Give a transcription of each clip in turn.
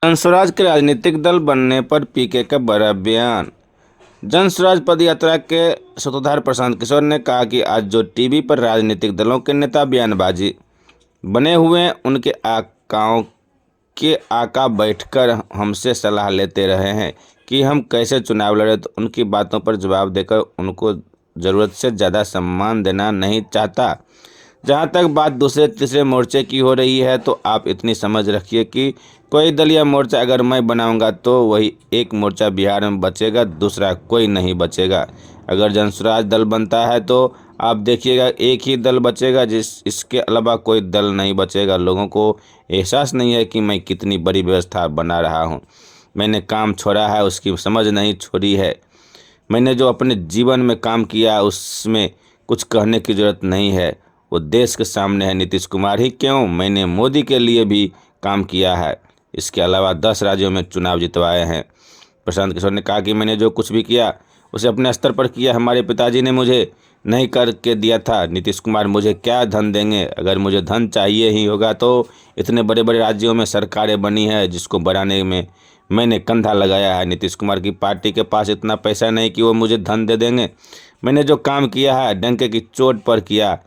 जनस्वराज के राजनीतिक दल बनने पर पीके का बड़ा बयान। जनस्वराज पद यात्रा के सूत्रधार प्रशांत किशोर ने कहा कि आज जो टीवी पर राजनीतिक दलों के नेता बयानबाजी बने हुए हैं, उनके आकाओं के आका बैठकर हमसे सलाह लेते रहे हैं कि हम कैसे चुनाव लड़े, तो उनकी बातों पर जवाब देकर उनको ज़रूरत से ज़्यादा सम्मान देना नहीं चाहता। जहां तक बात दूसरे तीसरे मोर्चे की हो रही है, तो आप इतनी समझ रखिए कि कोई दल या मोर्चा अगर मैं बनाऊंगा तो वही एक मोर्चा बिहार में बचेगा, दूसरा कोई नहीं बचेगा। अगर जनस्वराज दल बनता है तो आप देखिएगा एक ही दल बचेगा, इसके अलावा कोई दल नहीं बचेगा। लोगों को एहसास नहीं है कि मैं कितनी बड़ी व्यवस्था बना रहा हूँ। मैंने काम छोड़ा है, उसकी समझ नहीं छोड़ी है। मैंने जो अपने जीवन में काम किया उसमें कुछ कहने की ज़रूरत नहीं है, वो देश के सामने है। नीतीश कुमार ही क्यों, मैंने मोदी के लिए भी काम किया है। इसके अलावा 10 राज्यों में चुनाव जितवाए हैं। प्रशांत किशोर ने कहा कि मैंने जो कुछ भी किया उसे अपने स्तर पर किया। हमारे पिताजी ने मुझे नहीं करके दिया था। नीतीश कुमार मुझे क्या धन देंगे? अगर मुझे धन चाहिए ही होगा तो इतने बड़े बड़े राज्यों में सरकारें बनी है, जिसको बनाने में मैंने कंधा लगाया है। नीतीश कुमार की पार्टी के पास इतना पैसा नहीं कि वो मुझे धन दे देंगे। मैंने जो काम किया है डंके की चोट पर किया,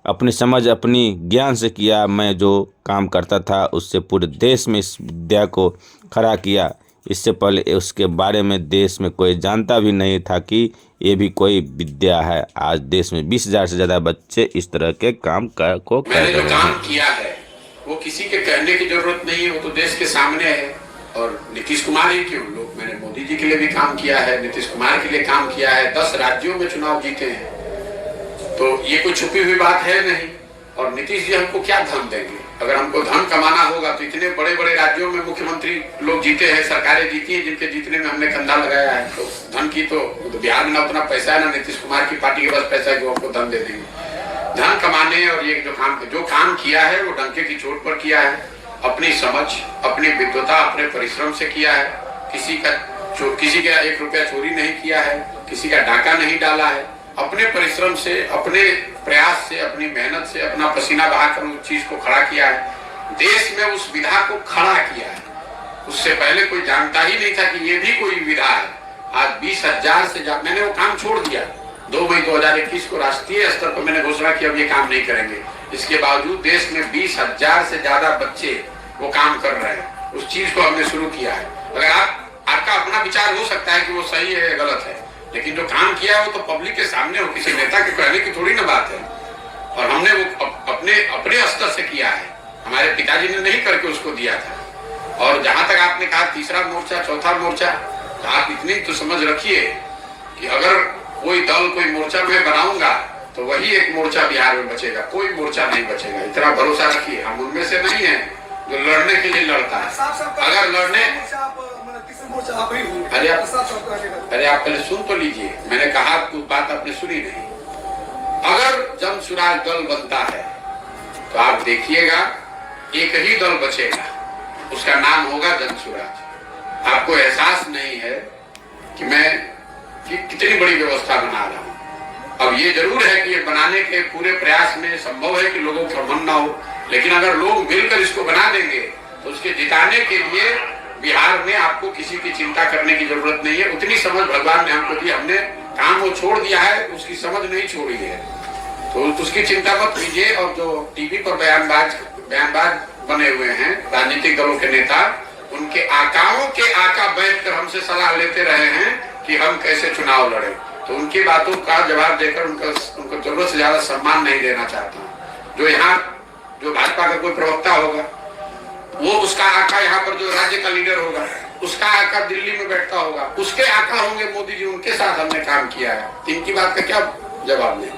अपनी समझ अपनी ज्ञान से किया। मैं जो काम करता था उससे पूरे देश में इस विद्या को खड़ा किया। इससे पहले उसके बारे में देश में कोई जानता भी नहीं था कि ये भी कोई विद्या है। आज देश में 20,000 से ज़्यादा बच्चे इस तरह के काम कर रहे हैं। जो काम किया है वो किसी के कहने की जरूरत नहीं है, वो तो देश के सामने है। और नीतीश कुमार ही क्यों, लोग मैंने मोदी जी के लिए भी काम किया है, नीतीश कुमार के लिए काम किया है, 10 राज्यों में चुनाव जीते हैं, तो ये कोई छुपी हुई बात है नहीं। और नीतीश जी हमको क्या धन देंगे? अगर हमको धन कमाना होगा तो इतने बड़े बड़े राज्यों में मुख्यमंत्री लोग जीते हैं, सरकारें जीती हैं, जिनके जीतने में हमने कंधा लगाया है। तो धन की तो बिहार में ना उतना पैसा है, ना नीतीश कुमार की पार्टी के पास पैसा है जो हमको धन दे देंगे। धन कमाने और ये जो काम किया है वो डंके की चोट पर किया है, अपनी समझ, अपनी विद्वता, अपने परिश्रम से किया है। किसी का 1 रुपया चोरी नहीं किया है, किसी का डाका नहीं डाला है। अपने परिश्रम से, अपने प्रयास से, अपनी मेहनत से, अपना पसीना बहाकर उस चीज को खड़ा किया है। देश में उस विधा को खड़ा किया है। उससे पहले कोई जानता ही नहीं था कि ये भी कोई विधा है। आज 20,000 से ज्यादा मैंने वो काम छोड़ दिया। 2 मई 2021 को राष्ट्रीय स्तर पर मैंने घोषणा की अब ये काम नहीं करेंगे। इसके बावजूद देश में 20,000 से ज्यादा बच्चे वो काम कर रहे हैं। उस चीज को हमने शुरू किया है। अगर आपका अपना विचार हो सकता है कि वो सही है या गलत है, लेकिन जो काम किया है वो तो पब्लिक के सामने हो, किसी नेता के कहने की थोड़ी ना बात है। और हमने वो अपने स्तर से किया है। हमारे पिताजी ने नहीं करके उसको दिया था। और जहां तक आपने कहा तीसरा मोर्चा, चौथा मोर्चा, तो आप इतनी तो समझ रखिए कि अगर कोई दल, कोई मोर्चा मैं बनाऊंगा तो वही एक मोर्चा बिहार में बचेगा, कोई मोर्चा नहीं बचेगा। इतना भरोसा रखिए। हम उनमें से नहीं है जो लड़ने के लिए लड़ता है। अगर लड़ने अरे आप पहले सुन तो लीजिए, मैंने कहा कुछ बात आपने सुनी नहीं। अगर जनस्वराज दल बनता है तो आप देखिएगा एक ही दल बचेगा, उसका नाम होगा जनस्वराज। आपको एहसास नहीं है कि मैं कितनी बड़ी व्यवस्था बना रहा हूं। अब ये जरूर है कि ये बनाने के पूरे प्रयास में संभव है कि लोगों का मन ना हो, लेकिन अगर लोग मिलकर इसको बना देंगे तो उसके जिताने के लिए बिहार में आपको किसी की चिंता करने की जरूरत नहीं है। उतनी समझ भगवान ने हमको दी। हमने काम वो छोड़ दिया है, उसकी समझ नहीं छोड़ी है, तो उसकी चिंता मत कीजिए। और जो टीवी पर बयानबाज बने हुए हैं राजनीतिक दलों के नेता, उनके आकाओं के आका बैठकर हमसे सलाह लेते रहे हैं कि हम कैसे चुनाव लड़े, तो उनकी बातों का जवाब देकर उनको जरूरत से ज्यादा सम्मान नहीं देना चाहता हूँ। जो भाजपा का कोई प्रवक्ता होगा, वो उसका आका यहाँ पर जो राज्य का लीडर होगा, उसका आका दिल्ली में बैठता होगा, उसके आका होंगे मोदी जी, उनके साथ हमने काम किया है। इनकी बात का क्या जवाब दें?